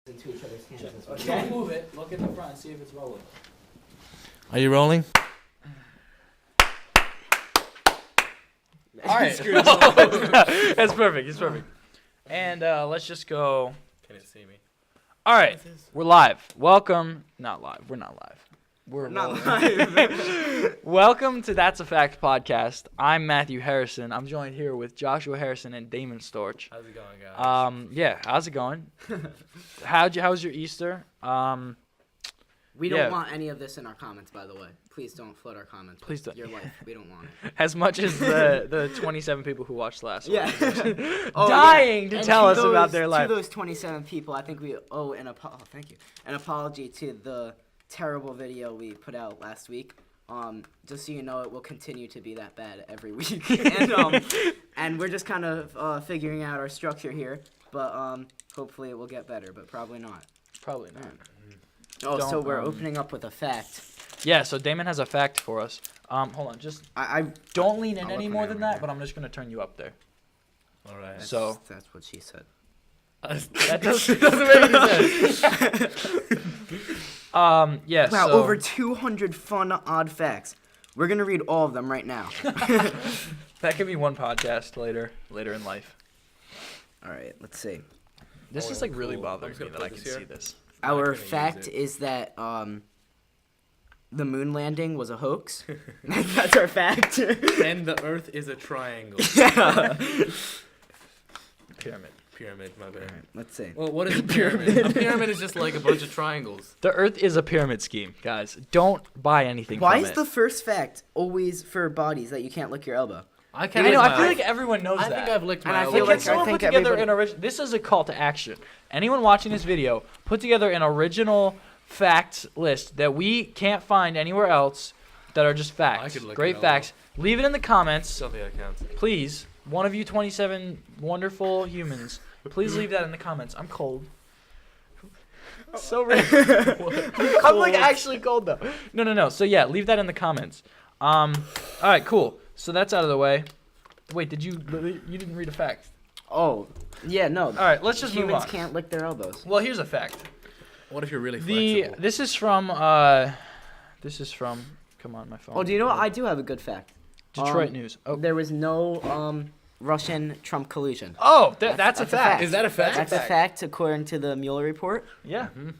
into each other's hands as well. Don't move it. Look at the front and see if it's rolling. Are you rolling? All right. That's perfect. It's perfect. And let's just go. Can it see me? All right. We're live. Welcome. Not live. We're not live. We're Not rolling. live. Welcome to That's a Fact podcast. I'm Matthew Harrison. I'm joined here with Joshua Harrison and Damon Storch. How's it going, guys? Yeah. How's it going? How's your Easter? We Yeah. don't want any of this in our comments, by the way. Please don't flood our comments. Please don't. Your life. We don't want it. As much as the 27 people who watched last Yeah. one. Oh, Dying to And tell us those, about their life. To those 27 people, I think we owe an apology to the terrible video we put out last week. Just so you know, it will continue to be that bad every week. And we're just kind of figuring out our structure here. But hopefully it will get better, but probably not. Probably not. Oh, so Don't, we're opening up with a fact. Yeah, so Damon has a fact for us. Hold on, just I don't lean in I'll any look more around than right that, here. but I'm just gonna turn you up there. All right. So that's what she said. that doesn't make any sense. Yeah. Wow, so, over 200 fun odd facts. We're gonna read all of them right now. that could be one podcast later in life. All right, let's see. This Oh, is like really cool. bothering I'm me just that gonna I put can this see here. this. Our gonna use fact it. is that the moon landing was a hoax. That's our fact. And the Earth is a triangle. Yeah. Pyramid. Pyramid, my bad. Let's see. Well, what is a pyramid? A pyramid is just like a bunch of triangles. The Earth is a pyramid scheme, guys. Don't buy anything Why from is it. the first fact always for bodies that you can't lick your elbow? I I can't. know. lick I feel my- like everyone knows I that. think I've licked And my I elbow. feel Can like- before. someone I think put together everybody- an original? This is a call to action. Anyone watching this video, put together an original facts list that we can't find anywhere else that are just I facts. could lick Great an facts. Leave it in the comments, Something that counts. please. One of you 27 wonderful humans, please leave that in the comments. I'm cold. So random. I'm like actually cold though. No. So yeah, leave that in the comments. All right, cool. So that's out of the way. Wait, you didn't read a fact? Oh, yeah, no. All right, let's just move Humans on. can't lick their elbows. Well, here's a fact. What if you're really flexible? This is from come on, my phone. Oh, do you know what? I do have a good fact. Detroit News. Oh, There was no Russian Trump collusion. that's a that's a fact. fact. Is that a fact? That's a fact according to the Mueller report. Yeah. Mhm.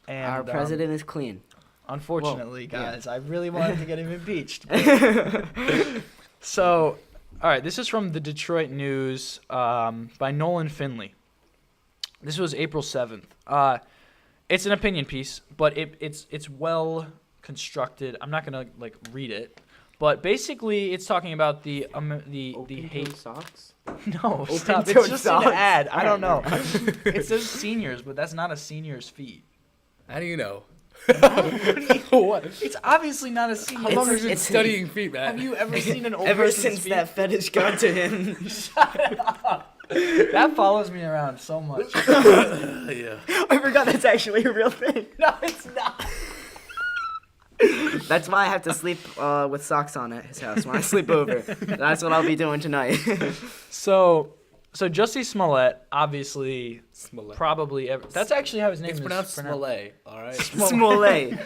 And Our president is clean. unfortunately, Well, yeah. guys, I really wanted to get him impeached. So, all right, this is from the Detroit News by Nolan Finley. This was April 7th. It's an opinion piece, but it's well constructed. I'm not gonna like read it, but basically it's talking about the hate. socks. No, Open stop. toed It's just socks. an ad. I don't know. Alright, It says seniors, but that's not a senior's feet. How do you know? What? It's obviously not a senior. How long have you been it's- studying feet, man? Have you ever seen an old Ever person's since feet? that fetish got to him. That follows me around so much. Yeah. I forgot that's actually a real thing. No, it's not. That's why I have to sleep with socks on at his house when I sleep over. That's what I'll be doing tonight. So Jussie Smollett, obviously, Smollett. probably that's actually how his name It's is pronounced Smollett, all right? Smollett.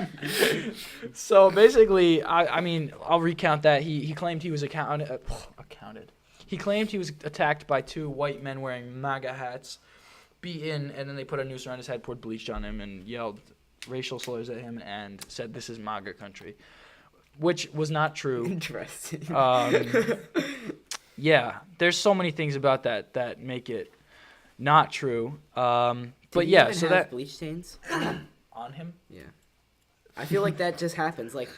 So basically, I mean, I'll recount that. He claimed he was He claimed he was attacked by two white men wearing MAGA hats, beaten, and then they put a noose around his head, poured bleach on him, and yelled racial slurs at him, and said, "This is MAGA country," which was not true. Interesting. Yeah, there's so many things about that make it not true. But Did he yeah, even so have that bleach stains. on him. Yeah. I feel like that just happens. Like,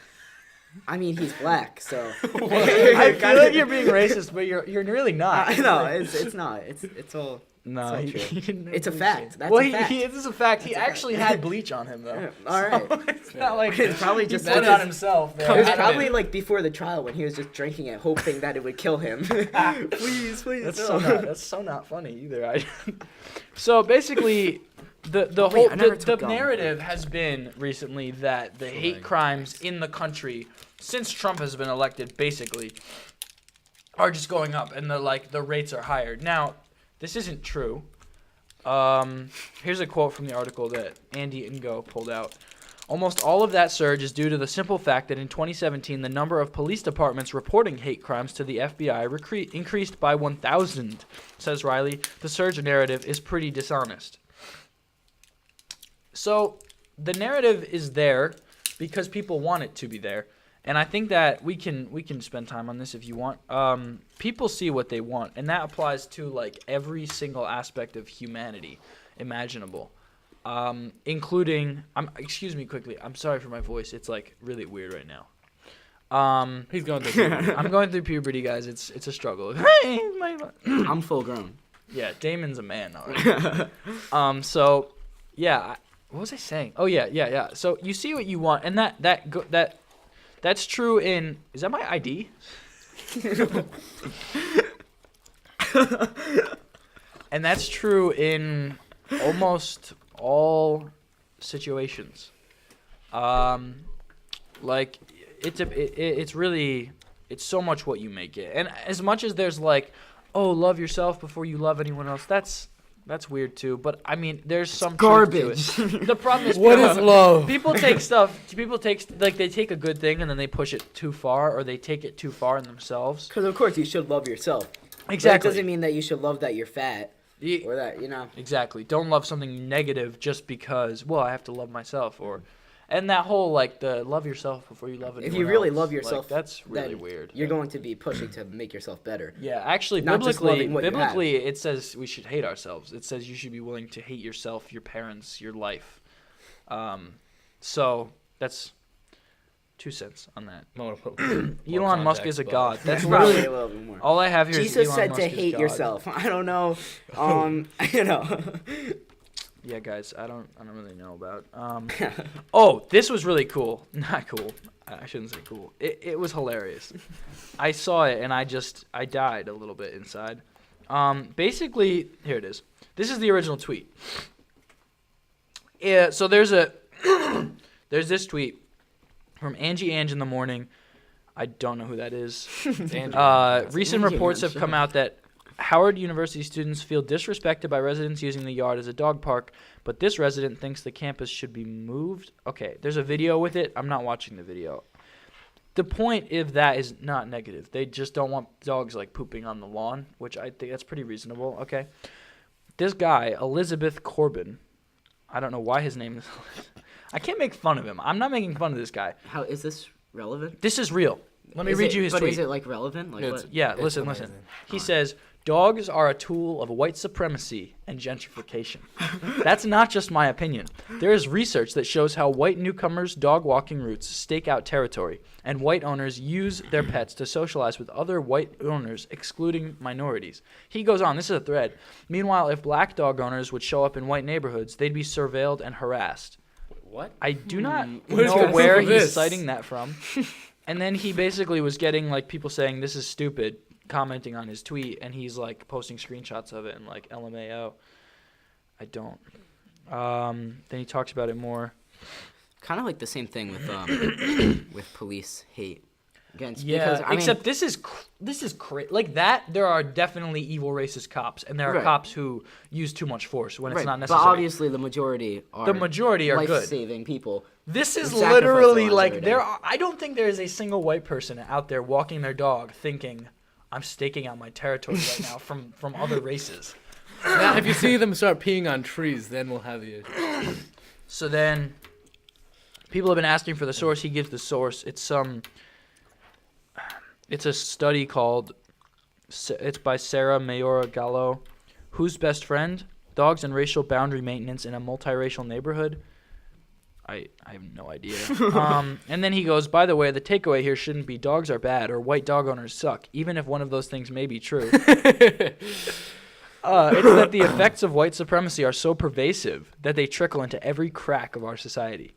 I mean, he's black, so. I feel like you're being racist, but you're really not. No, it's not. It's all. No, all he true. didn't have It's a bleach fact. stains. That's well, a fact. it is a fact. He That's a fact. actually had bleach on him, though. All right. So it's not like It's probably just he put it like on himself. It There. was Come probably like before the trial when he was just drinking it, hoping that it would kill him. Please, That's no. that's so not funny either. So basically, the Wait, whole I never the took gum. narrative has been recently that the hate crimes in the country since Trump has been elected basically are just going up, and the rates are higher. Now, this isn't true. Here's a quote from the article that Andy Ngo pulled out. Almost all of that surge is due to the simple fact that in 2017, the number of police departments reporting hate crimes to the FBI increased by 1,000, says Riley. The surge narrative is pretty dishonest. So the narrative is there because people want it to be there. And I think that we can spend time on this if you want. People see what they want, and that applies to like every single aspect of humanity imaginable. Including, excuse me quickly, I'm sorry for my voice. It's like really weird right now. He's going through puberty. I'm going through puberty, guys. It's a struggle. I'm full grown. Yeah, Damon's a man already. So, yeah, what was I saying? Oh yeah. So you see what you want, and that's true in. Is that my ID? And that's true in almost all situations. Like it's really so much what you make it. And as much as there's like, oh, love yourself before you love anyone else, that's weird too. But I mean, there's some garbage. Truth to it. The problem is What is love? People take like they take a good thing and then they push it too far, or they take it too far in themselves. Because of course you should love yourself. Exactly. But it doesn't mean that you should love that you're fat. Or that, Exactly. Don't love something negative just because, well, I have to love myself. And that whole, like, the love yourself before you love anyone If you really else, love yourself, like, that's really weird. You're going to be pushing to make yourself better. Yeah, actually, Not just loving what you have. biblically, it says we should hate ourselves. It says you should be willing to hate yourself, your parents, your life. So that's 2 cents on that. Elon Musk is a god. That's Probably really a little bit more. all I have here. Jesus is Elon said Musk to is hate God. yourself. I don't know. Yeah, guys, I don't really know about. Oh, this was really cool. Not cool. I shouldn't say cool. It was hilarious. I saw it and I died a little bit inside. Basically, here it is. This is the original tweet. Yeah. So there's there's this tweet from Angie Ange in the morning. I don't know who that is. Recent reports have come out that Howard University students feel disrespected by residents using the yard as a dog park, but this resident thinks the campus should be moved. Okay, there's a video with it. I'm not watching the video. The point of that is not negative. They just don't want dogs like pooping on the lawn, which I think that's pretty reasonable. Okay, this guy, Elizabeth Corbin, I don't know why his name is. I can't make fun of him. I'm not making fun of this guy. How is this relevant? This is real. Let me read you his tweet. But is it like relevant? Like what? Yeah, listen. He says, dogs are a tool of white supremacy and gentrification. That's not just my opinion. There is research that shows how white newcomers' dog walking routes stake out territory, and white owners use their pets to socialize with other white owners, excluding minorities. He goes on, this is a thread. Meanwhile, if black dog owners would show up in white neighborhoods, they'd be surveilled and harassed. What? I do not Where's know the where proof of he's this? citing that from. And then he basically was getting like people saying this is stupid, commenting on his tweet, and he's like posting screenshots of it and like LMAO. I don't. Then he talks about it more. Kind of like the same thing with with police hate against. Yeah, because, except this is crazy. Like that, there are definitely evil racist cops, and there are Right. cops who use too much force when it's right, not necessary. But obviously, the majority are good. life-saving people. This is who sacrifice their literally lives like every day. I don't think there is a single white person out there walking their dog thinking, I'm staking out my territory right now from other races. Now, if you see them start peeing on trees, then we'll have the issue. So then, people have been asking for the source. He gives the source. It's a study called. It's by Sarah Mayora Gallo. Who's Best Friend? Dogs and Racial Boundary Maintenance in a Multiracial Neighborhood. I have no idea. And then he goes, by the way, the takeaway here shouldn't be dogs are bad or white dog owners suck, even if one of those things may be true. It's that the effects of white supremacy are so pervasive that they trickle into every crack of our society.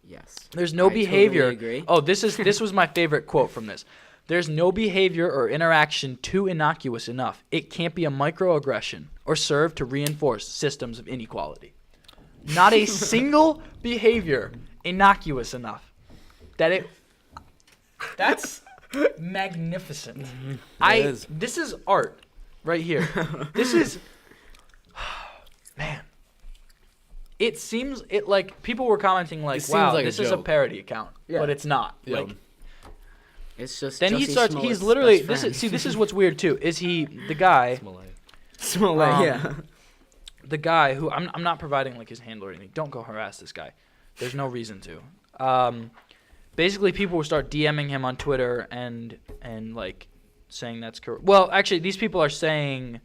Yes. There's no I behavior. Totally agree. Oh, this was my favorite quote from this. There's no behavior or interaction too innocuous enough. It can't be a microaggression or serve to reinforce systems of inequality. Not a single behavior innocuous enough that's magnificent. Mm-hmm. This is art right here. This is man, it seems like people were commenting like, It seems wow, like a this is a joke. parody account, Yeah. but it's not. Yeah. Like It's just. then he Jussie starts. He's Smollett's literally. best This friend. is this is what's weird too. Is he the guy? Smollett, yeah. The guy who I'm not providing like his handle or anything. Don't go harass this guy. There's no reason to. Basically, people will start DMing him on Twitter and like saying that's correct. Well, actually, these people are saying,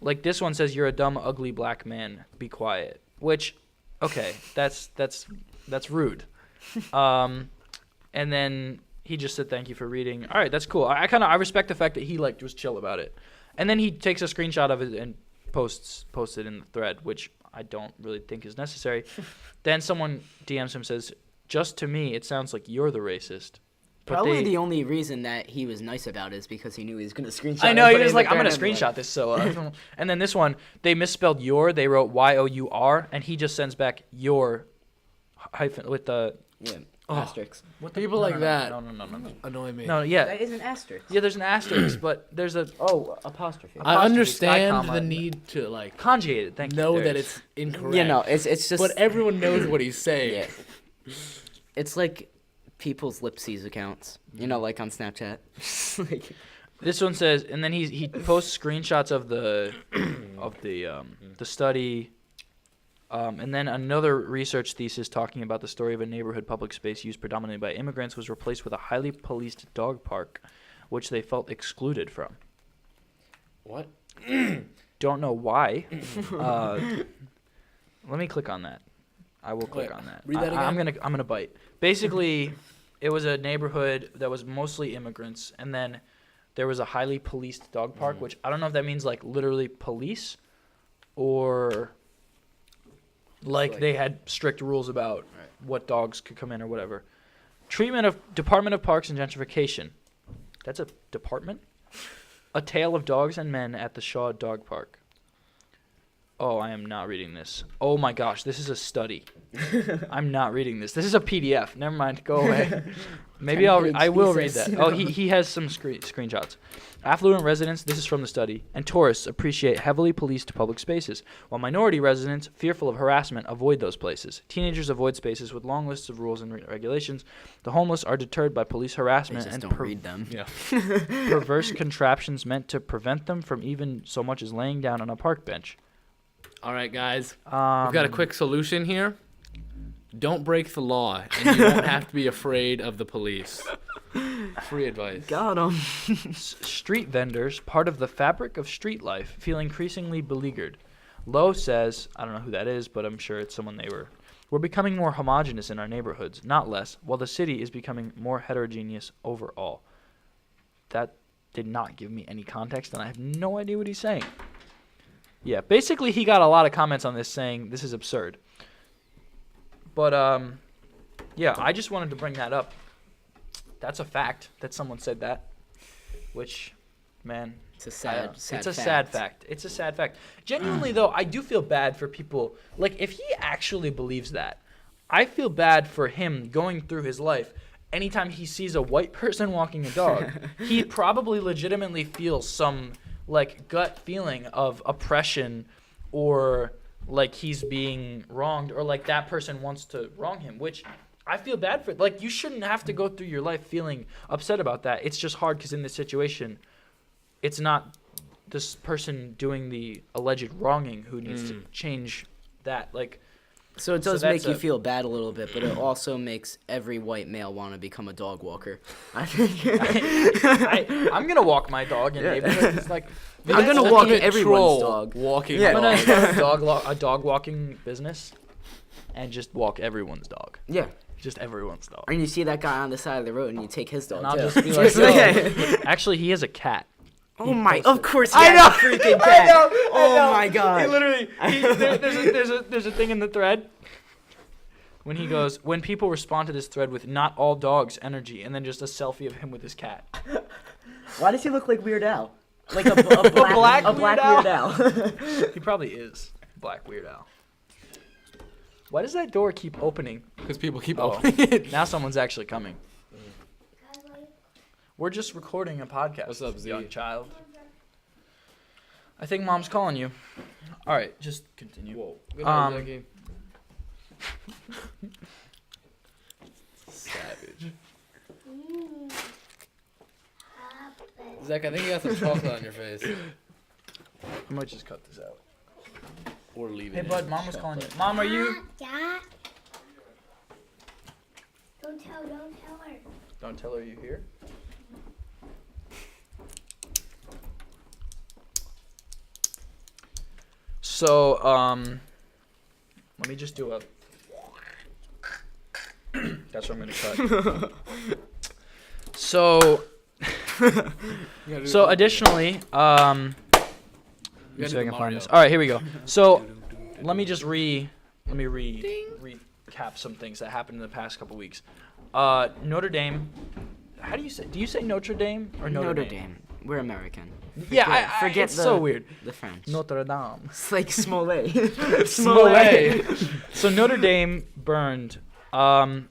like this one says, "You're a dumb, ugly black man. Be quiet." Which, okay, that's rude. And then he just said, "Thank you for reading." All right, that's cool. I respect the fact that he like was chill about it. And then he takes a screenshot of it and posts it in the thread, which I don't really think is necessary. Then someone DMs him, says, "Just to me, it sounds like you're the racist." But Probably the only reason that he was nice about it is because he knew he was going to screenshot. I know, it, he put it was in like, the I'm going to thread anyway. screenshot this. So, and then this one, they misspelled your. They wrote Y-O-U-R, and he just sends back your hyphen with the Yeah, Oh. asterisk. People like that No. annoy me. No, yeah. That is an asterisk. Yeah, there's an asterisk, but there's a Oh, apostrophe. I apostrophe, understand sky comma. the need to like conjugated. Thank you. know There that it is. it's incorrect. Yeah, no, it's just. but everyone knows what he's saying. Yeah. It's like people's lipsies accounts. You know, like on Snapchat. Like, This one says, and then he posts screenshots of the study, and then another research thesis talking about the story of a neighborhood public space used predominantly by immigrants was replaced with a highly policed dog park, which they felt excluded from. What? Don't know why. Let me click on that. I will click Wait, on that. read that I'm again? gonna bite. Basically, it was a neighborhood that was mostly immigrants, and then there was a highly policed dog park, which I don't know if that means like literally police, or like they had strict rules about what dogs could come in or whatever. Department of Parks and Gentrification. That's a department? A Tale of Dogs and Men at the Shaw Dog Park. Oh, I am not reading this. Oh my gosh, this is a study. I'm not reading this. This is a PDF. Never mind. Go away. Maybe I will read that. Oh, he has some screenshots. Affluent residents, this is from the study, and tourists appreciate heavily policed public spaces, while minority residents, fearful of harassment, avoid those places. Teenagers avoid spaces with long lists of rules and regulations. The homeless are deterred by police they harassment just and don't read them. Yeah. perverse contraptions meant to prevent them from even so much as laying down on a park bench. All right, guys. We've Um, got a quick solution here. Don't break the law, and you won't have to be afraid of the police. Free advice. Got him. Street vendors, part of the fabric of street life, feel increasingly beleaguered. Lowe says, I don't know who that is, but I'm sure it's someone we're becoming more homogenous in our neighborhoods, not less, while the city is becoming more heterogeneous overall. That did not give me any context, and I have no idea what he's saying. Yeah, basically he got a lot of comments on this saying this is absurd. But, yeah, I just wanted to bring that up. That's a fact that someone said that, which, man, It's a I sad, don't- sad it's a sad fact. It's a sad fact. Genuinely, though, I do feel bad for people. Like, if he actually believes that, I feel bad for him going through his life. Anytime he sees a white person walking a dog, he probably legitimately feels some, like, gut feeling of oppression or, like, he's being wronged or, like, that person wants to wrong him, which I feel bad for. Like, you shouldn't have to go through your life feeling upset about that. It's just hard because in this situation, it's not this person doing the alleged wronging who needs to change that. Like, So it So does that's make you a- feel bad a little bit, but it also makes every white male want to become a dog walker. I think. I'm gonna walk my dog in Yeah. neighborhoods. It's like I'm gonna walk everyone's dog. Walking Yeah. I'm gonna dog. start a dog walking business, and just walk everyone's dog. Yeah. Just everyone's dog. And you see that guy on the side of the road, and you take his dog. And I'll too. just be like, Yeah. actually, he has a cat. Oh my! posted Of course, he I has know, a freaking I cat. know, Oh my god! He literally, there's a thing in the thread when he goes, when people respond to this thread with "not all dogs" energy, and then just a selfie of him with his cat. Why does he look like Weird Al? Like a black Weird Weird Al? Al. He probably is Black Weird Al. Why does that door keep opening? Because people keep Oh. opening it. Now someone's actually coming. We're just recording a podcast. What's up, Z? Young child. I think mom's calling you. All right, just continue. Whoa. Good Um, night, Zachy. Savage. Zach, I think you got some chocolate on your face. I might just cut this out. Or leave it Hey, in. bud, Mom was calling you. Mom, are you? Dad. Don't tell her. Don't tell her you here. So, let me just do a. That's what I'm gonna cut. So, additionally, let me see if I can find this. All right, here we go. So, let me just recap some things that happened in the past couple weeks. Notre Dame. How do you say? Do you say Notre Dame or Notre Dame? We're American. Yeah, Forget it's so weird. The French. Notre Dame. It's like Smollett. Smollett. So Notre Dame burned. I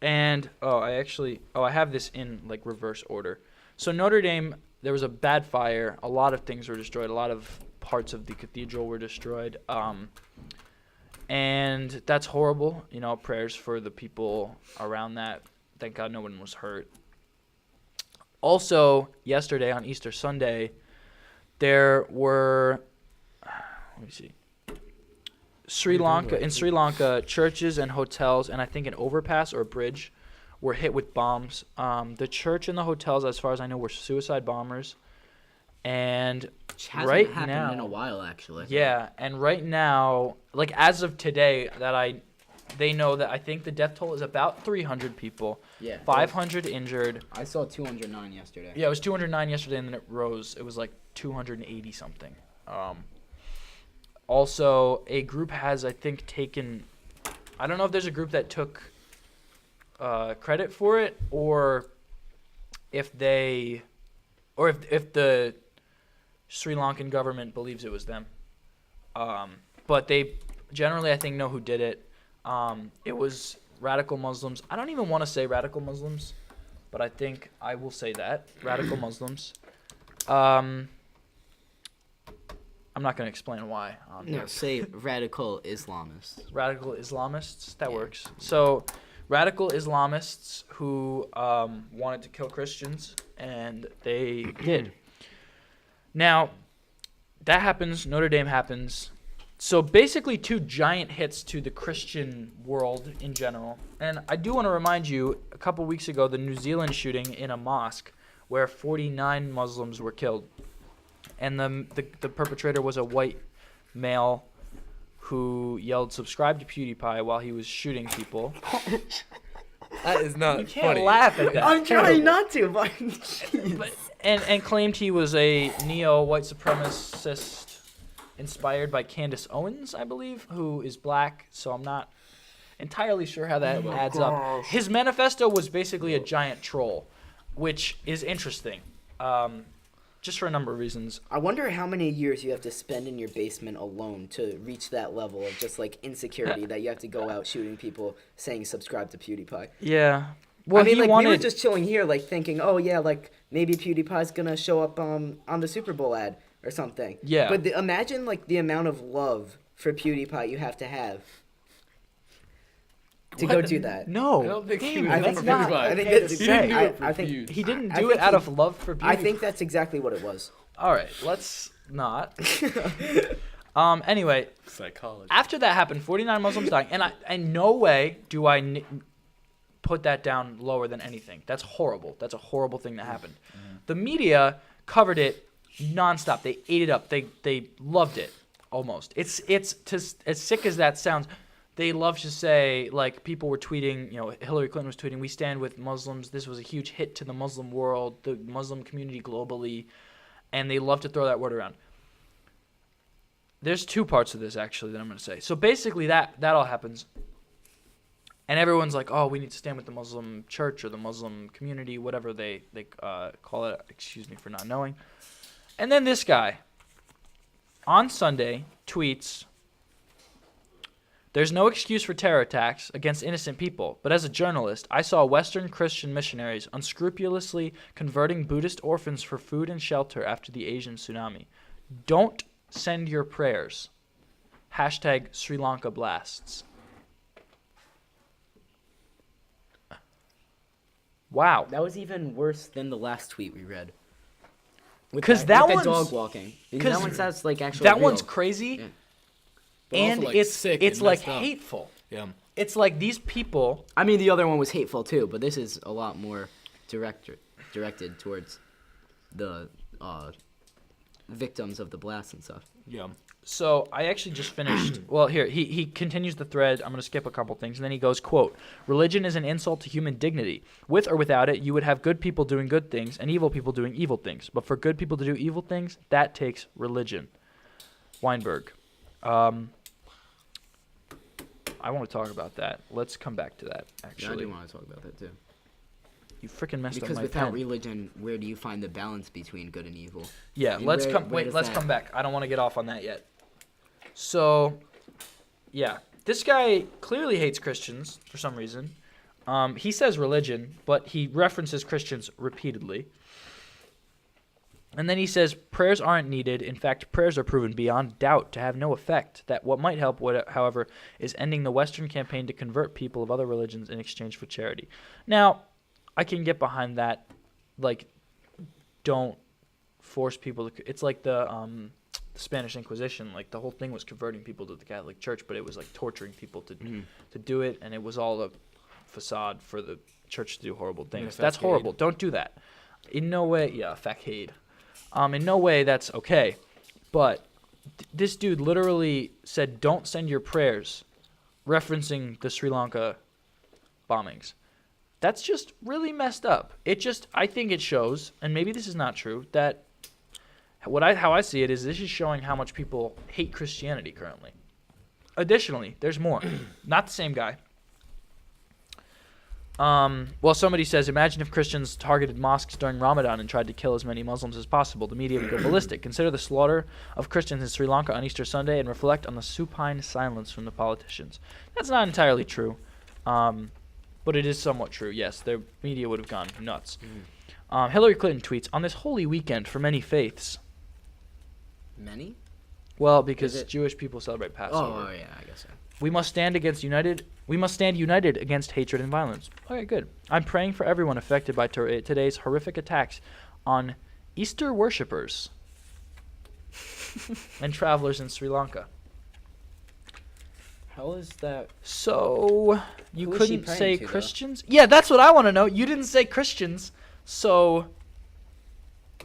have this in like reverse order. So Notre Dame, there was a bad fire. A lot of things were destroyed. A lot of parts of the cathedral were destroyed. And that's horrible. You know, prayers for the people around that. Thank God no one was hurt. Also, yesterday on Easter Sunday, there were, let me see, Sri Lanka, churches and hotels, and I think an overpass or a bridge were hit with bombs. The church and the hotels, as far as I know, were suicide bombers. And Which hasn't right happened now, in a while, actually. yeah, and right now, like as of today, they know that I think the death toll is about 300 people, Yeah. 500 injured. I saw 209 yesterday. Yeah, it was 209 yesterday, and then it rose. It was like 280 something. Also, a group has, I think, taken. I don't know if there's a group that took credit for it, or if the Sri Lankan government believes it was them. But they generally, I think, know who did it. It was radical Muslims. I don't even want to say radical Muslims, but I think I will say that. Radical Muslims. I'm not going to explain why. No, say radical Islamists. Radical Islamists, that Yeah. works. So, radical Islamists who wanted to kill Christians, and they did. Now, that happens. Notre Dame happens. So basically 2 giant hits to the Christian world in general. And I do want to remind you, a couple weeks ago, the New Zealand shooting in a mosque where 49 Muslims were killed. And the perpetrator was a white male who yelled, "Subscribe to PewDiePie," while he was shooting people. That is not You can't funny. laugh at that. I'm trying not to, but And claimed he was a neo-white supremacist inspired by Candace Owens, I believe, who is black, so I'm not entirely sure how that adds up. His manifesto was basically a giant troll, which is interesting, just for a number of reasons. I wonder how many years you have to spend in your basement alone to reach that level of just like insecurity that you have to go out shooting people saying subscribe to PewDiePie. Yeah. Well, I mean, he like wanted... we were just chilling here, like thinking, oh yeah, like maybe PewDiePie's gonna show up on the Super Bowl ad or something. Yeah. But imagine like the amount of love for PewDiePie you have to go do that. No. I don't think he Damon, was that's for not PewDiePie. I think okay that's to He didn't do say. it for I think views. He didn't I do think it out he- of love for PewDiePie. I think that's exactly what it was. All right, let's not. Anyway, Psychology. after that happened, 49 Muslims dying, and in no way do I put that down lower than anything. That's horrible. That's a horrible thing that happened. The media covered it nonstop. They ate it up. They loved it almost. It's as sick as that sounds. They love to say, like, people were tweeting, Hillary Clinton was tweeting, "We stand with Muslims. This was a huge hit to the Muslim world, the Muslim community globally." And they love to throw that word around. There's 2 parts of this, actually, that I'm going to say. So basically that all happens. And everyone's like, oh, we need to stand with the Muslim church or the Muslim community, whatever they call it. Excuse me for not knowing. And then this guy, on Sunday, tweets, "There's no excuse for terror attacks against innocent people, but as a journalist, I saw Western Christian missionaries unscrupulously converting Buddhist orphans for food and shelter after the Asian tsunami. Don't send your prayers." Hashtag Sri Lanka blasts. Wow. That was even worse than the last tweet we read. With 'Cause that with one's- the dog walking. Because 'cause that one sounds like actually That real. one's crazy. Yeah. But also, And like, it's sick it's and like messed up. hateful. Yeah. It's like these people. I mean, the other one was hateful too, but this is a lot more directed towards the victims of the blast and stuff. Yeah. So I actually just finished. Well, here he continues the thread. I'm going to skip a couple things, and then he goes, "Quote: Religion is an insult to human dignity. With or without it, you would have good people doing good things and evil people doing evil things. But for good people to do evil things, that takes religion." Weinberg. I want to talk about that. Let's come back to that. Yeah, I Actually, do want to talk about that too. you freaking messed Because up my without pen. religion, where do you find the balance between good and evil? Yeah, And let's where- come. where Wait, does let's that- come back. I don't want to get off on that yet. So, yeah, this guy clearly hates Christians for some reason. He says religion, but he references Christians repeatedly. And then he says prayers aren't needed. In fact, prayers are proven beyond doubt to have no effect. That what might help, however, is ending the Western campaign to convert people of other religions in exchange for charity. Now, I can get behind that. Like, don't force people to. It's like the Spanish Inquisition. Like the whole thing was converting people to the Catholic Church, but it was like torturing people to do it, and it was all a facade for the church to do horrible things. That's facade. horrible. Don't do that. In no way, yeah, facade. In no way that's okay. But this dude literally said, "Don't send your prayers," referencing the Sri Lanka bombings. That's just really messed up. I think it shows, and maybe this is not true, that how I see it is this is showing how much people hate Christianity currently. Additionally, there's more. Not the same guy. Well, somebody says, imagine if Christians targeted mosques during Ramadan and tried to kill as many Muslims as possible. The media would go ballistic. Consider the slaughter of Christians in Sri Lanka on Easter Sunday and reflect on the supine silence from the politicians. That's not entirely true, but it is somewhat true. Yes, their media would have gone nuts. Hillary Clinton tweets, on this holy weekend for many faiths. Many? Well, because Is it- Jewish people celebrate Passover. Oh, yeah, I guess so. We must stand united against hatred and violence. Okay, good. I'm praying for everyone affected by today's horrific attacks on Easter worshippers and travelers in Sri Lanka. How is that? So you Who is she couldn't praying say to, though? Christians? Yeah, that's what I want to know. You didn't say Christians, so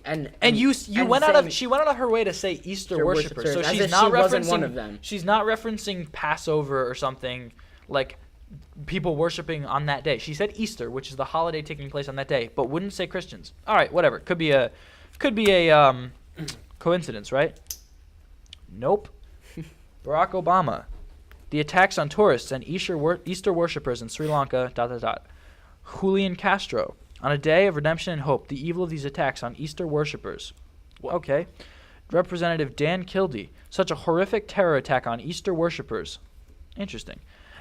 And you and went out saying of she went out of her way to say Easter Easter worshippers. So worshippers, as she's if not she wasn't referencing one of them. She's not referencing Passover or something like people worshiping on that day. She said Easter, which is the holiday taking place on that day, but wouldn't say Christians. All right, whatever. Could be a coincidence, right? Nope. Barack Obama. The attacks on tourists and Easter worshippers in Sri Lanka, ... Julian Castro. On a day of redemption and hope, the evil of these attacks on Easter worshippers. Okay. Representative Dan Kildee. Such a horrific terror attack on Easter worshippers. Interesting.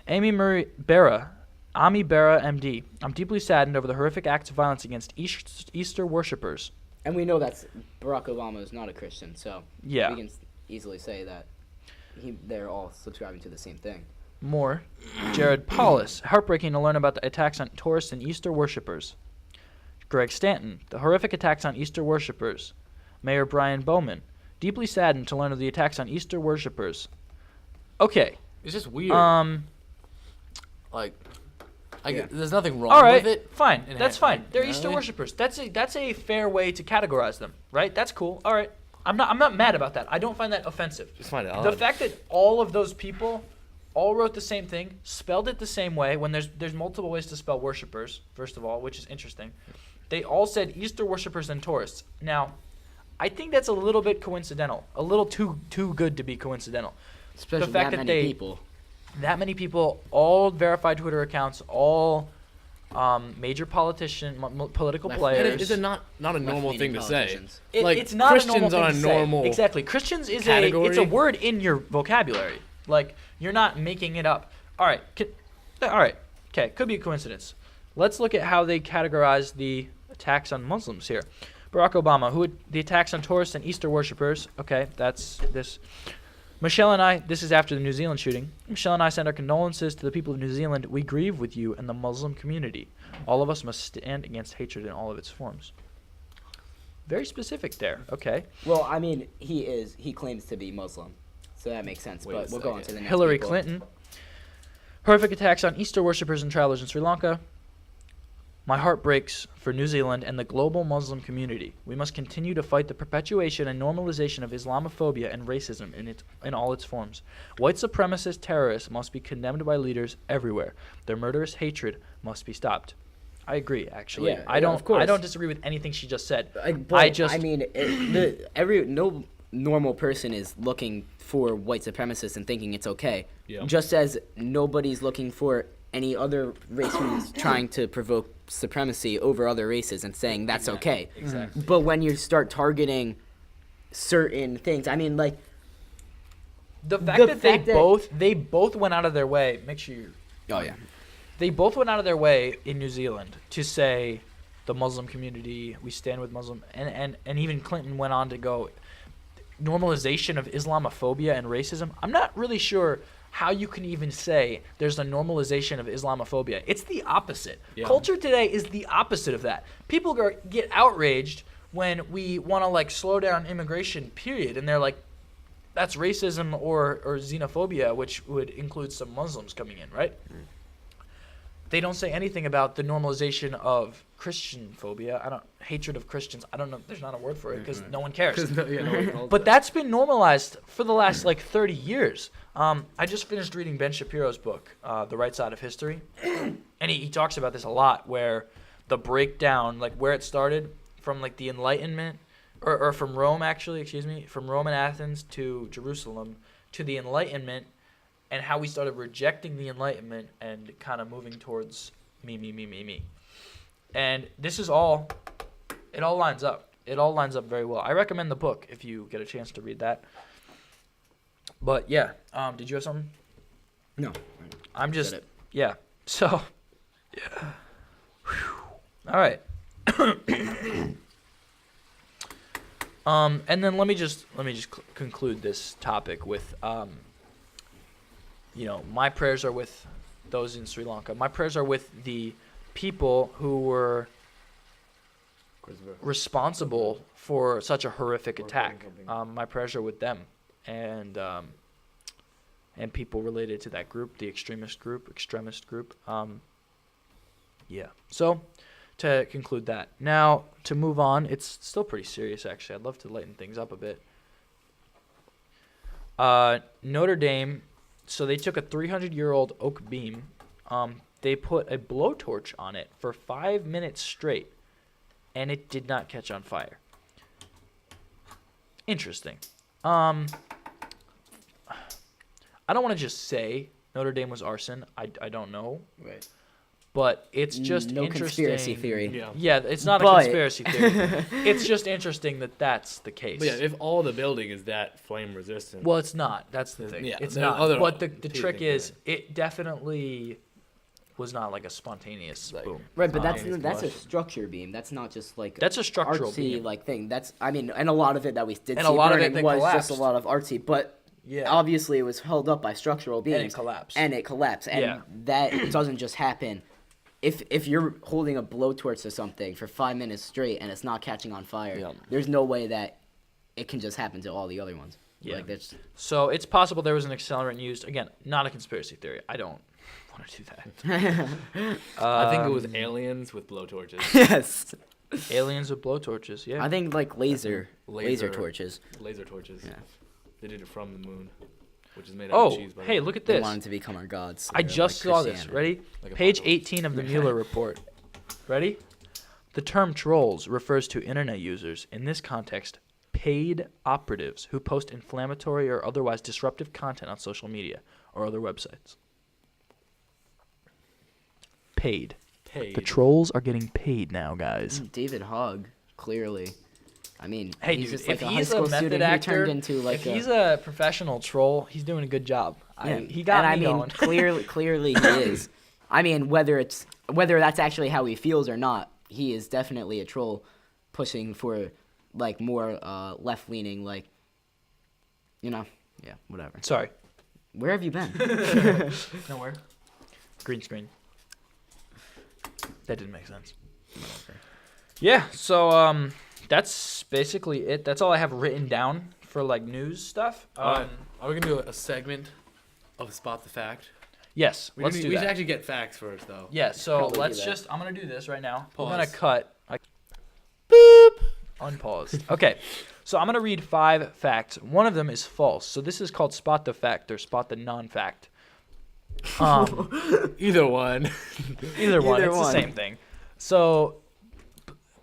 Ami Bera, MD. I'm deeply saddened over the horrific acts of violence against Easter worshippers. And we know that Barack Obama is not a Christian, so Yeah. we can easily say that they're all subscribing to the same thing. More. Jared Paulus. Heartbreaking to learn about the attacks on tourists and Easter worshippers. Greg Stanton. The horrific attacks on Easter worshippers. Mayor Brian Bowman. Deeply saddened to learn of the attacks on Easter worshippers. Okay. It's just weird. Like, Yeah. there's nothing wrong All right. with it. Fine. It That's ha- fine. They're you know Easter what I mean? worshippers. That's a fair way to categorize them, right? That's cool. All right. I'm not mad about that. I don't find that offensive. Just find it odd. The fact that all of those people all wrote the same thing, spelled it the same way, when there's multiple ways to spell worshippers, first of all, which is interesting. They all said Easter worshippers and tourists. Now, I think that's a little bit coincidental, a little too good to be coincidental. Especially fact that that many they- people. That many people, all verified Twitter accounts, all major political Left- players. And is it not a normal Left-leaning thing to say? politicians. Like, It's not Christians a normal thing are a to say. normal Exactly. Christians is category. it's a word in your vocabulary. Like, you're not making it up. All right. Okay. Could be a coincidence. Let's look at how they categorize the attacks on Muslims here. Barack Obama, the attacks on tourists and Easter worshippers. Okay, that's this. Michelle and I, this is after the New Zealand shooting. Michelle and I send our condolences to the people of New Zealand. We grieve with you and the Muslim community. All of us must stand against hatred in all of its forms. Very specific there. Okay. Well, I mean, he claims to be Muslim, so that makes sense. Wait But a we'll go on to second. the next Hillary people. Clinton. Horrific attacks on Easter worshippers and travelers in Sri Lanka. My heart breaks for New Zealand and the global Muslim community. We must continue to fight the perpetuation and normalization of Islamophobia and racism in all its forms. White supremacist terrorists must be condemned by leaders everywhere. Their murderous hatred must be stopped. I agree, actually. Yeah, I don't. of course. I don't disagree with anything she just said. I mean, no normal person is looking for white supremacists and thinking it's okay. Yeah. Just as nobody's looking for any other race who's trying to provoke supremacy over other races and saying that's okay. Exactly. But when you start targeting certain things, I mean, like The fact The that fact they both went out of their way. Make sure you. oh yeah, They both went out of their way in New Zealand to say the Muslim community, we stand with Muslim, and even Clinton went on to go normalization of Islamophobia and racism. I'm not really sure how you can even say there's a normalization of Islamophobia. It's the opposite. Yeah. Culture today is the opposite of that. People get outraged when we want to like slow down immigration, period, and they're like, that's racism or xenophobia, which would include some Muslims coming in, right? They don't say anything about the normalization of Christian phobia. Hatred of Christians. I don't know. There's not a word for it because no one cares. But that's been normalized for the last like 30 years. I just finished reading Ben Shapiro's book, The Right Side of History, and he talks about this a lot, where the breakdown, like where it started from like the Enlightenment, or from Rome actually, from Rome and Athens to Jerusalem to the Enlightenment, and how we started rejecting the Enlightenment and kind of moving towards me. And this is all, it all lines up. It all lines up very well. I recommend the book if you get a chance to read that. But yeah, did you have something? no, I'm just, Said it. yeah. So, yeah. Whew. All right. And then let me just conclude this topic with, my prayers are with those in Sri Lanka. My prayers are with the people who were responsible for such a horrific attack. My prayers are with them and people related to that group, the extremist group. Yeah. So, to conclude that. Now, to move on, it's still pretty serious, actually. I'd love to lighten things up a bit. Notre Dame, so they took a 300-year-old oak beam. They put a blowtorch on it for 5 minutes straight, and it did not catch on fire. Interesting. I don't want to just say Notre Dame was arson. I don't know. right. But it's just no interesting. conspiracy theory. Yeah. Yeah, it's not a But- conspiracy theory. It's just interesting that that's the case. But yeah, if all the building is that flame resistant. Well, it's not. That's the thing. Yeah, It's there are not. other But the teething trick is, there. it definitely was not like a spontaneous Like- boom. Right, but It's that's a combustion. structure beam. That's not just like That's a structural artsy beam. like thing. That's and a lot of it that we did And see a lot of burning it that was collapsed. just a lot of artsy, but Yeah. obviously it was held up by structural beams. And it collapsed. And it collapsed. And Yeah. that doesn't just happen. If you're holding a blowtorch to something for 5 minutes straight and it's not catching on fire, Yeah. there's no way that it can just happen to all the other ones. Yeah. Like that's So it's possible there was an accelerant used. Again, not a conspiracy theory. I don't want to do that. I think it was aliens with blowtorches. yes. Aliens with blowtorches. Yeah. I think like laser Laser- torches. Laser torches. Yeah. They did it from the moon, which is made out of Oh, cheese. By the hey, way. look at They this. wanted to become our gods. so I they're just like saw this. Christianity. Ready? Like a Page Bible. 18 of the Mueller report. Ready? The term trolls refers to internet users, in this context, paid operatives who post inflammatory or otherwise disruptive content on social media or other websites. Paid. Paid. The trolls are getting paid now, guys. David Hogg, clearly. I mean, Hey, he's dude, just like if a high he's school a method student actor, who turned into like if he's a professional troll, he's doing a good job. yeah. He got and me I mean, going. clearly he is. I mean, whether that's actually how he feels or not, he is definitely a troll, pushing for like more left leaning, like, you know, Yeah, whatever. Sorry. Where have you been? Nowhere. Green screen. That didn't make sense. Yeah, so that's basically it. That's all I have written down for like news stuff. Are we gonna do a segment of Spot the Fact? Yes, let's do We that. should actually get facts first, though. Yeah, so Probably let's do that. just. I'm gonna do this right now. Pause. We're gonna cut. Boop. Unpaused. Okay, so I'm gonna read 5 facts. One of them is false. So this is called Spot the Fact or Spot the Non-Fact. Either one. Either one. Either It's the one. same thing. So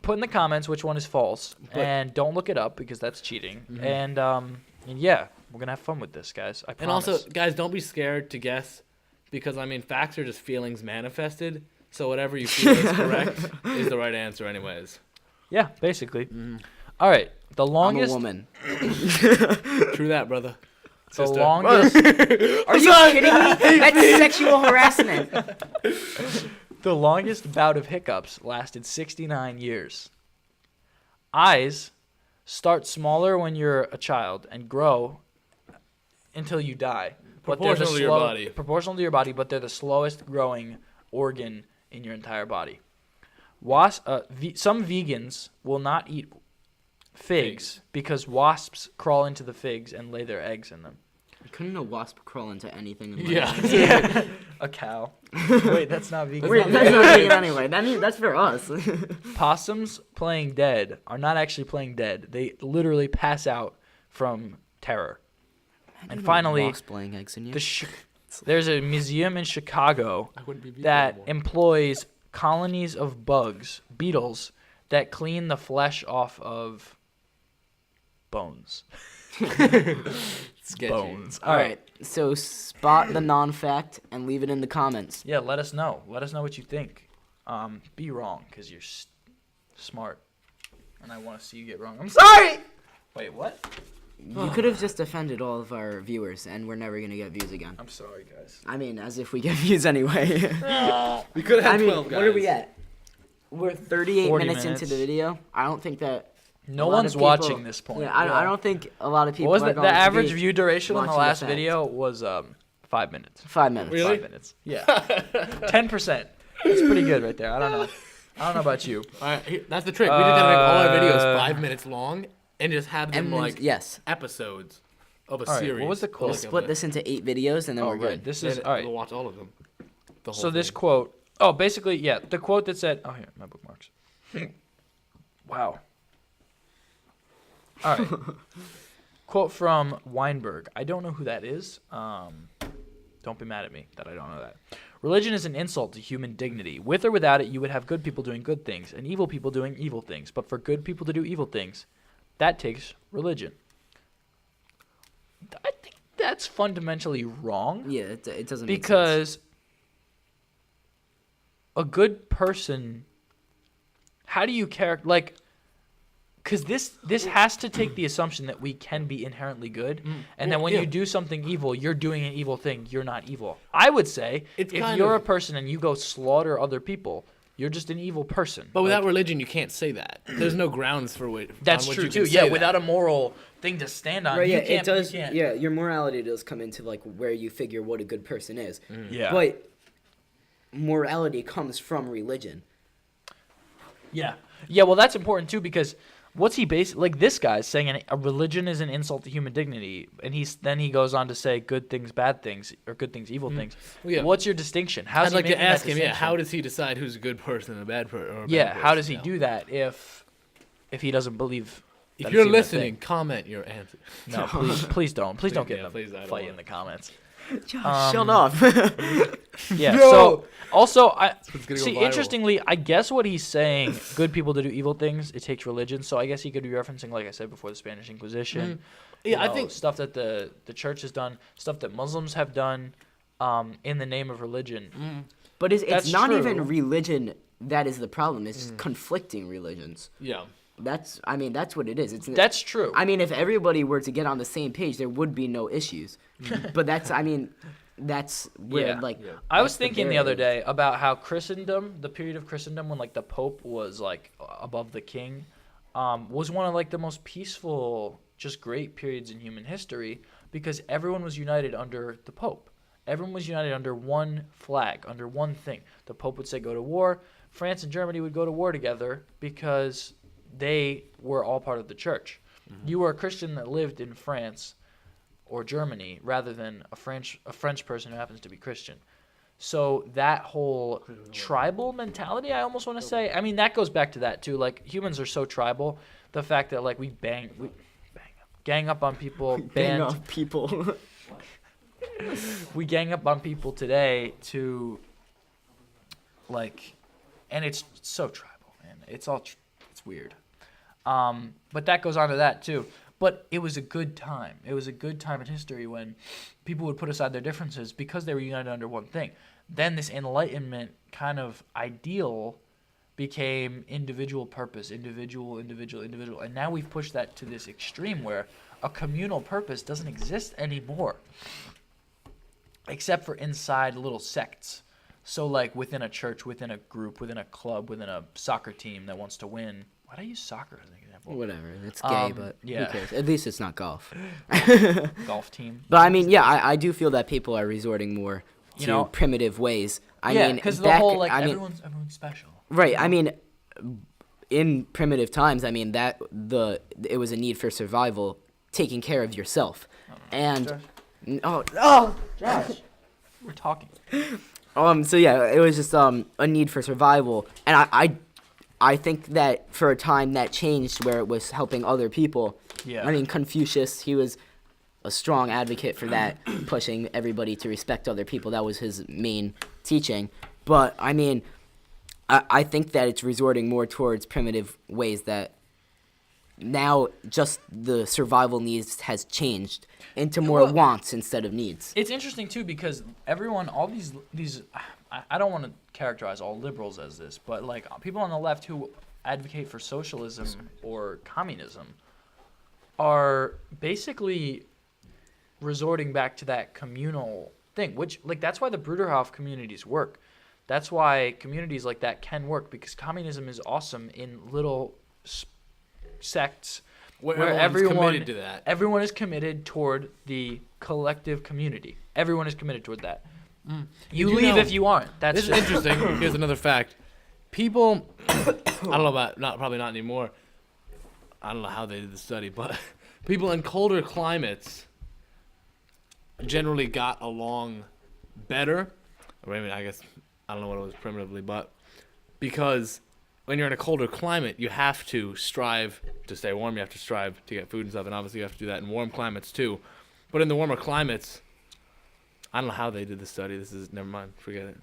put in the comments which one is false, and don't look it up because that's cheating. Mm-hmm. And yeah, we're gonna have fun with this, guys. I And promise. also, guys, don't be scared to guess, because I mean, facts are just feelings manifested. So whatever you feel is correct is the right answer, anyways. yeah, basically. All right, the I'm a longest. woman. True that, brother. The Sister. longest. Are you kidding me? That's sexual harassment. The longest bout of hiccups lasted 69 years. Eyes start smaller when you're a child and grow until you die. But they're the Proportional to your body. Proportional to your body, but they're the slowest growing organ in your entire body. Some vegans will not eat figs because wasps crawl into the figs and lay their eggs in them. Couldn't a wasp crawl into anything? In Yeah. Yeah. A cow. Wait, that's not vegan. Wait, that's not vegan anyway. That's for us. Possums playing dead are not actually playing dead. They literally pass out from terror. And finally, wasp laying eggs in you. there's a museum in Chicago I wouldn't be vegan that anymore. employs colonies of beetles, that clean the flesh off of bones. Sketchy. Bones. All right. So spot the non-fact and leave it in the comments. Yeah, let us know. Let us know what you think. Be wrong, because you're smart. And I want to see you get wrong. I'm sorry! Wait, what? You could have just offended all of our viewers, and we're never gonna get views again. I'm sorry, guys. I mean, as if we get views anyway. We could have I had mean, 12 guys. what are we at? We're 38 40 minutes into minutes. the video. I don't think that. No a lot one's of people- watching this point. Yeah, I don't think a lot of people. What was are the going to average be view duration on the watching last the video was 5 minutes. 5 minutes. Really? 5 minutes. Yeah. 10%. That's pretty good right there. I don't know. I don't know about you. All right, that's the trick. We just gotta make all our videos 5 minutes long and just have them And then, like yes, episodes of a All right, series. what was the quote? we'll split this into 8 videos, and then Oh, we're right. good. This Then is all right. We'll watch all of them. The whole So this thing. quote. Oh, basically, yeah, the quote that said. Oh, here, my bookmarks. Wow. All right. Quote from Weinberg. I don't know who that is. Don't be mad at me that I don't know that. Religion is an insult to human dignity. With or without it, you would have good people doing good things and evil people doing evil things. But for good people to do evil things, that takes religion. I think that's fundamentally wrong. Yeah, it doesn't make sense. Because a good person, how do you because this has to take the assumption that we can be inherently good, and then when yeah. you do something evil, you're doing an evil thing. You're not evil. I would say It's if kind you're of- a person and you go slaughter other people, you're just an evil person. But Like, without religion, you can't say that. There's no grounds for it. that's on which true you can too. say Yeah, that. without a moral thing to stand on, Right, you yeah, can't. it does. You can't. Yeah, your morality does come into like where you figure what a good person is. Yeah. But morality comes from religion. Yeah. Yeah, well, that's important too because what's he based like this guy's saying a religion is an insult to human dignity, and he goes on to say good things, bad things, or good things, evil things. Well, yeah. What's your distinction? How's I'd he like to making that ask him, distinction? how does he decide who's a good person and a bad person? Yeah, how does he do that if he doesn't believe? If that you're it's even a listening, thing? comment your answer. No, please don't get yeah, them please, I don't fight want- in the comments. Josh, shut up. Yeah. Yo! So also, what's gonna go see viral. interestingly, I guess what he's saying, good people to do evil things, it takes religion. So I guess he could be referencing, like I said before, the Spanish Inquisition. Yeah, I know, think stuff that the church has done, stuff that Muslims have done, in the name of religion. But it's That's not true. even religion that is the problem. It's conflicting religions. yeah. That's what it is. It's That's true. I mean, if everybody were to get on the same page, there would be no issues. But that's where Yeah. like. I was that's the thinking the other barrier. day about how Christendom, the period of Christendom when like the Pope was like above the king, was one of like the most peaceful, just great periods in human history because everyone was united under the Pope. Everyone was united under one flag, under one thing. The Pope would say go to war. France and Germany would go to war together because they were all part of the church. You were a Christian that lived in France or Germany rather than a French person who happens to be Christian. So that whole tribal mentality, I almost want to say, I mean, that goes back to that too. Like, humans are so tribal. The fact that, like, we gang up on people, Bang off people. we gang up on people today to, like, and it's so tribal, man. It's all, it's weird. But that goes on to that too. But it was a good time. It was a good time in history when people would put aside their differences because they were united under one thing. Then this Enlightenment kind of ideal became individual purpose, individual. And now we've pushed that to this extreme where a communal purpose doesn't exist anymore, except for inside little sects. So, like, within a church, within a group, within a club, within a soccer team that wants to win. Why do I use soccer as an example? Whatever. It's gay, but yeah. who cares? At least it's not golf. Golf team. But I mean, yeah, I do feel that people are resorting more to You know, primitive ways. I yeah, mean, because the back- whole, like, I mean, everyone's special. right. I mean, in primitive times, I mean it was a need for survival, taking care of yourself, and Josh, we're talking. So yeah, it was just a need for survival, and I think that for a time that changed where it was helping other people. Yeah. I mean, Confucius, he was a strong advocate for that, pushing everybody to respect other people. That was his main teaching. But I mean, I think that it's resorting more towards primitive ways that now just the survival needs has changed into more wants instead of needs. It's interesting too because everyone, all these I don't want to characterize all liberals as this, but like people on the left who advocate for socialism or communism are basically resorting back to that communal thing, which, like, that's why the Bruderhof communities work. That's why communities like that can work, because communism is awesome in little sects Where everyone's committed to that. Everyone is committed toward the collective community. Everyone is committed toward that. You do leave know- if you aren't. That's This is interesting. Here's another fact. People, I don't know about, probably not anymore. I don't know how they did the study, but people in colder climates generally got along better. Or maybe, I guess, I don't know what it was primitively, but because when you're in a colder climate, you have to strive to stay warm. You have to strive to get food and stuff, and obviously you have to do that in warm climates too. But in the warmer climates, I don't know how they did the study. Never mind, forget it.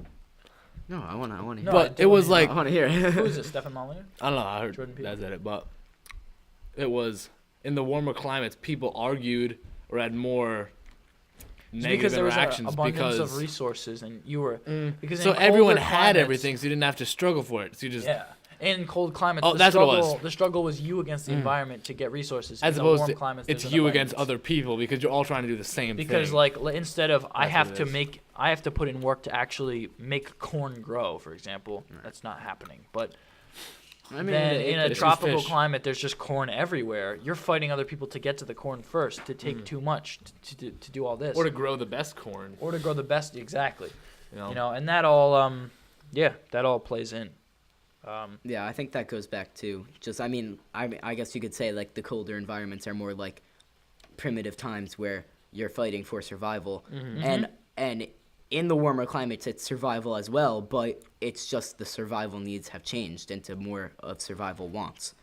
No, I want to hear. No, But it was I like, want to hear. Who is this, Stephen Molyneux? I don't know. I heard Jordan Peele? that's at it, but it was in the warmer climates. People argued or had more It's negative because there was an interactions abundance because of resources, and you were because so in everyone colder had climates- everything, so you didn't have to struggle for it. So you just In cold climates, Oh, the that's what it struggle was. the struggle was you against the environment to get resources. as in the opposed warm to climates, it's there's you an against abundance. other people because you're all trying to do the same Because thing. like instead of I That's have what to it is. I have to put in work to actually make corn grow, for example. That's not happening. But I mean, then in a it's tropical fish. climate, there's just corn everywhere. You're fighting other people to get to the corn first, to take too much to do all this, or to grow the best corn. or to grow the best. Exactly. You know? You know, and that all that all plays in. Yeah, I think that goes back to just. I mean, I guess you could say like the colder environments are more like primitive times where you're fighting for survival, and in the warmer climates it's survival as well, but it's just the survival needs have changed into more of survival wants.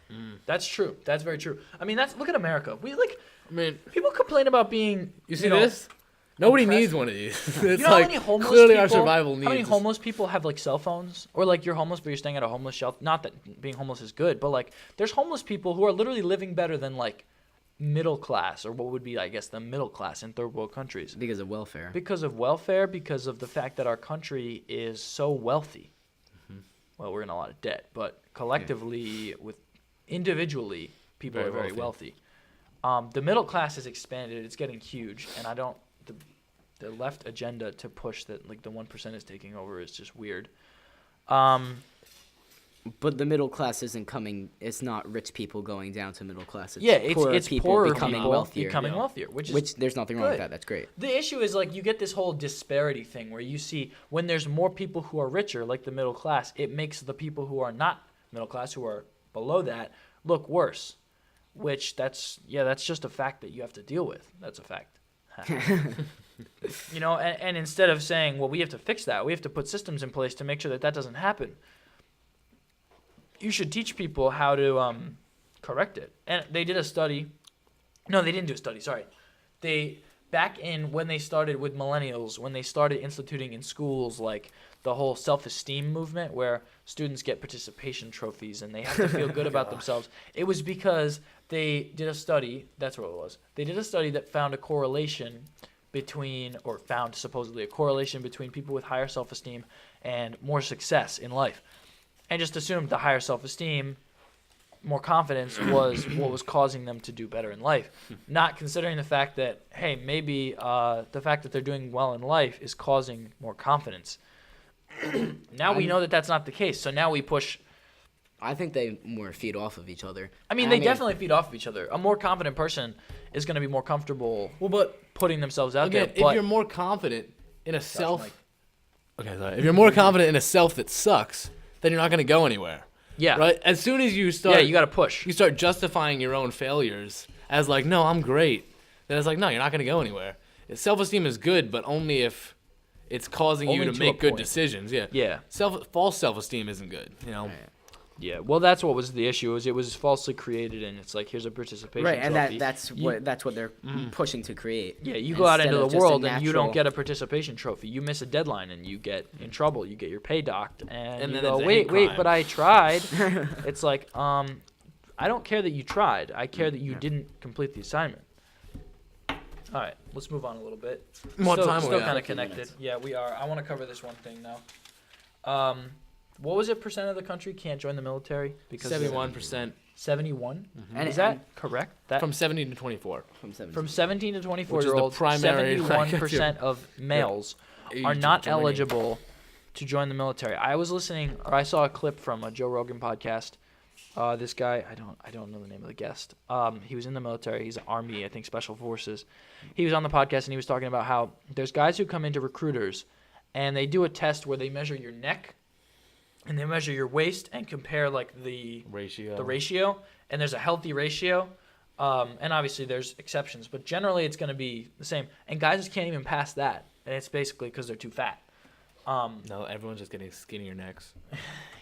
That's true. That's very true. I mean, look at America. We like I mean, people complain about being. you see know, this? Nobody oppressed. needs one of these. It's You know like how many homeless clearly people, our survival needs. How many is- homeless people have like cell phones, or like you're homeless but you're staying at a homeless shelter? Not that being homeless is good, but like there's homeless people who are literally living better than like middle class, or what would be, I guess, the middle class in third world countries, Because of welfare. because of welfare, because of the fact that our country is so wealthy. Well, we're in a lot of debt, but collectively, individually, people Very are very wealthy. wealthy. The middle class has expanded; it's getting huge, and I don't. The left agenda to push that like the 1% is taking over is just weird. Well, But the middle class isn't coming. It's not rich people going down to middle class. It's it's people poorer becoming people wealthier. becoming wealthier, which There's nothing wrong with good. that. That's great. The issue is like you get this whole disparity thing where you see when there's more people who are richer, like the middle class, it makes the people who are not middle class, who are below that, look worse. Which that's just a fact that you have to deal with. That's a fact. And instead of saying, well, we have to fix that, we have to put systems in place to make sure that doesn't happen. You should teach people how to correct it. And they did a study. No, they didn't do a study. Sorry. Back in when they started with millennials, when they started instituting in schools like the whole self-esteem movement where students get participation trophies and they have to feel good about themselves, it was because they did a study. That's what it was. They did a study that found a correlation found supposedly a correlation between people with higher self-esteem and more success in life. And just assumed the higher self-esteem, more confidence was what was causing them to do better in life. Not considering the fact that, hey, maybe the fact that they're doing well in life is causing more confidence. Now we know that that's not the case. So now we push. I think they more feed off of each other. I mean, they definitely feed off of each other. A more confident person is going to be more comfortable putting themselves out Again, there. if you're more confident in a self... Okay, sorry. If you're more confident in a self that sucks, then you're not going to go anywhere. Yeah. Right? As soon as you start... Yeah, you got to push. You start justifying your own failures as like, no, I'm great. Then it's like, no, you're not going to go anywhere. Self-esteem is good, but only if it's causing you to make good decisions. Yeah. Yeah. False self-esteem isn't good, Yeah, well, that's what was the issue. It was falsely created, and it's like, here's a participation Right, and trophy. that's what they're pushing to create. Yeah, you go out Instead into of the just a world and you don't natural- get a participation trophy. You miss a deadline and you get in trouble. You get your pay docked, and you then go, it's a hate wait, crime. but I tried. It's like, I don't care that you tried. I care that you didn't complete the assignment. All right, let's move on a little bit. What time are Still we at? kind of 15 connected. minutes. Yeah, we are. I want to cover this one thing now. What was it percent of the country can't join the military? Because 71%. 71? And Is that correct? That From 17 to 24. from 17 to 24 Which is year the olds, primary, 71% of males are not eligible to join the military. I saw a clip from a Joe Rogan podcast. This guy, I don't know the name of the guest. He was in the military. He's Army, I think, Special Forces. He was on the podcast and he was talking about how there's guys who come into recruiters and they do a test where they measure your neck and they measure your waist and compare like the ratio, and there's a healthy ratio. And obviously there's exceptions, but generally it's going to be the same. And guys just can't even pass that, and it's basically because they're too fat. No, everyone's just getting skinnier necks.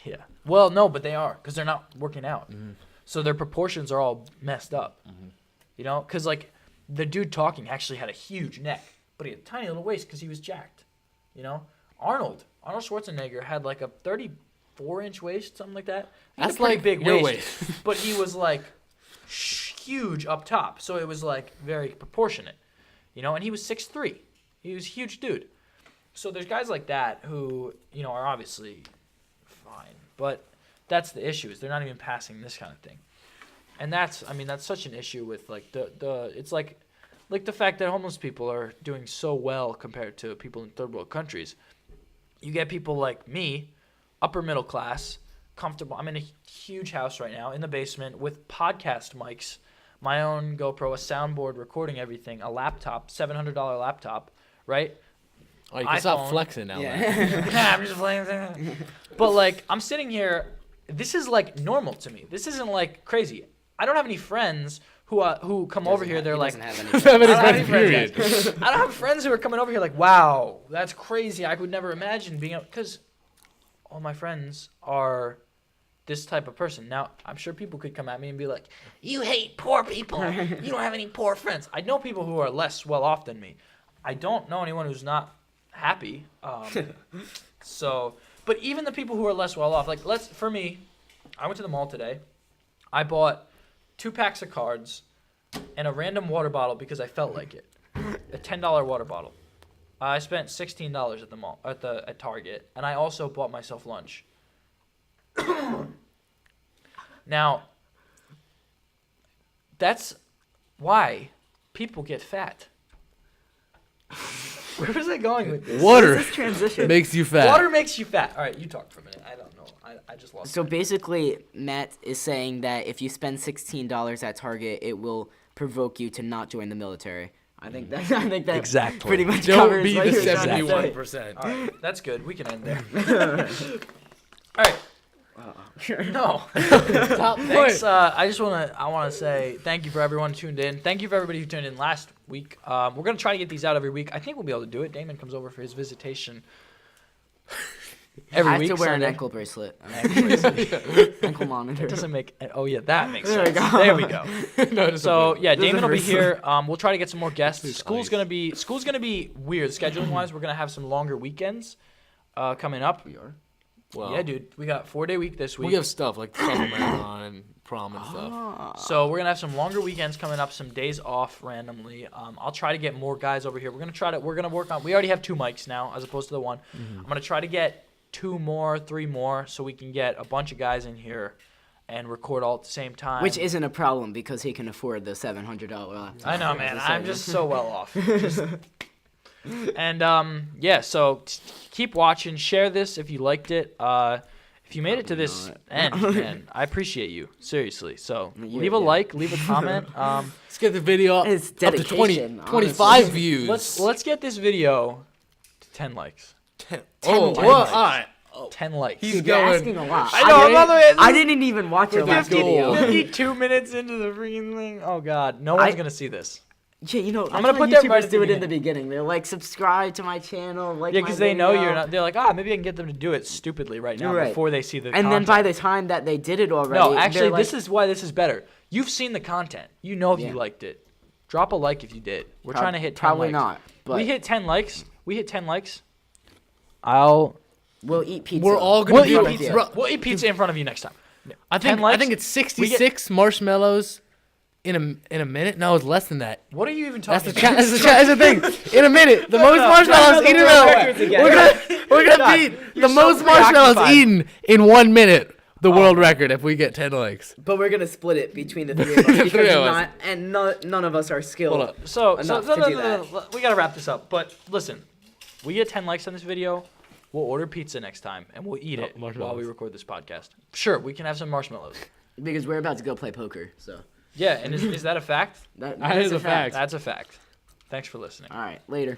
Yeah. Well, no, but they are because they're not working out, so their proportions are all messed up. Because like the dude talking actually had a huge neck, but he had a tiny little waist because he was jacked. Arnold Schwarzenegger had like a 34-inch waist, something like that. That's pretty like big your waist, but he was like huge up top, so it was like very proportionate, and he was 6'3". He was a huge dude. So there's guys like that who, are obviously fine, but that's the issue is they're not even passing this kind of thing. And that's such an issue with like it's like the fact that homeless people are doing so well compared to people in third world countries. You get people like me, upper middle class, comfortable. I'm in a huge house right now in the basement with podcast mics, my own GoPro, a soundboard recording everything, a laptop, $700 laptop, right? Oh, you can stop flexing now. I'm just flexing. But like, I'm sitting here. This is like normal to me. This isn't like crazy. I don't have any friends who come over here. They're like, I don't have friends who are coming over here like, wow, that's crazy. I would never imagine being because all my friends are this type of person. Now, I'm sure people could come at me and be like, you hate poor people. You don't have any poor friends. I know people who are less well off than me. I don't know anyone who's not happy. But even the people who are less well off, like for me, I went to the mall today. I bought 2 packs of cards and a random water bottle because I felt like it. A $10 water bottle. I spent $16 at the mall at Target, and I also bought myself lunch. Now, that's why people get fat. Where was I going with this? Water This transition. makes you fat. Water makes you fat. All right, you talk for a minute. I don't know I just lost. So it. basically, Matt is saying that if you spend $16 at Target, it will provoke you to not join the military. I think that Exactly. pretty much Don't covers be what the you're trying to say. 71%. All right, that's good. We can end there. All right. No. Thanks. I want to say thank you for everyone who tuned in. Thank you for everybody who tuned in last week. We're gonna try to get these out every week. I think we'll be able to do it. Damon comes over for his visitation every I have week. to wear Sunday. an ankle bracelet. It Ankle monitor. doesn't make. Oh yeah, that makes There we sense. go. There we go. No, just So yeah, This is Damon will be first. here. We'll try to get some more guests. Please, School's ice. gonna be weird scheduling wise. We're gonna have some longer weekends coming up. We are. well, Yeah, dude, we got 4-day week this week. we have stuff like the Summer Marathon and prom and stuff. So we're gonna have some longer weekends coming up, some days off randomly. I'll try to get more guys over here. We're gonna work on. We already have 2 mics now, as opposed to the one. Mm-hmm. I'm gonna try to get 2 more, 3 more, so we can get a bunch of guys in here and record all at the same time. Which isn't a problem because he can afford the $700 laptop. I know, man. Just I'm saying. just so well off. And yeah, so keep watching. Share this if you liked it. If you made it to this end, man, I appreciate you. Seriously. So leave a like, leave a comment. Let's get the video up It's to 20, dedication, 25 honestly. views. Let's get this video to 10 likes. 10. 10 Oh, likes. well, all right. 10 likes. He's Dude, you're going- asking a lot. I know, I'm on the way. I didn't even watch your last goal. video. 52 minutes into the freaking thing. Oh God, no one's gonna see this. Yeah, you know, I'm that's gonna why put that YouTubers right at the do it in the beginning. They're like, subscribe to my channel, like Yeah, my because they know video. you're not. They're like, maybe I can get them to do it stupidly right now You're right. before they see the. And then content. by the time that they did it already, No, actually, they're like, this is why this is better. You've seen the content. You know if Yeah. you liked it. Drop a like if you did. We're trying to hit 10 probably likes. not. But We hit 10 likes. We hit 10 likes. We'll we'll eat pizza. We're all gonna eat be We'll pizza. Bro, We'll eat pizza in front of you next time. I 10 think likes, it's 66 marshmallows in a minute. No, it's less than that. What are you even That's talking the about? that's the thing. In a minute, the most marshmallows eaten. We're gonna beat You're the so most marshmallows preoccupied. eaten in 1 minute. The world record if we get 10 likes. But we're gonna split it between the 3 of us because three of us. none of us are skilled. Hold up. So Enough no, to no, do no, no, we gotta wrap this up. But listen, we get 10 likes on this video. We'll order pizza next time and we'll eat it while marshmallows. we record this podcast. Sure, we can have some marshmallows. Because we're about to go play poker. So Yeah, and is that a fact? That is a fact. That's a fact. Thanks for listening. All right, later.